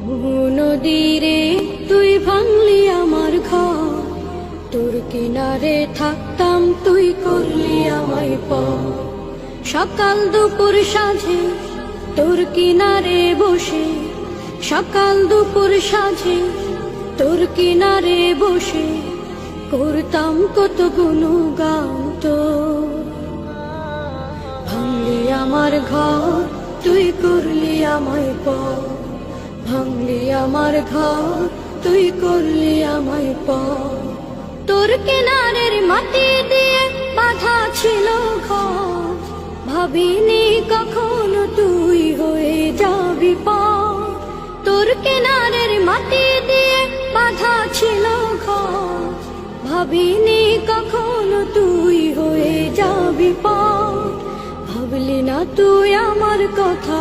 নদীরে তুই ভাঙলি আমার ঘর, তোর কিনারে থাকতাম তুই করলি আমায় পর। সকাল দুপুর সাঁঝে তোর কিনারে বসে, সকাল দুপুর সাঁঝে তোর কিনারে বসে করতাম কত গুণগান তোর। ভাঙলি আমার ঘর তুই করলি আমায় পর, ভাঙলি আমার ঘর তুই করলি আমায় পর। তোর কিনারের মাটি দিয়ে বাঁধা ছিল ঘর, ভাবিনি কখনো তুই হয়ে যাবি পর। তোর কিনারের মাটি দিয়ে বাঁধা ছিল ঘর, ভাবিনি কখনো তুই হয়ে যাবি পর। ভাবলি না তুই আমার কথা।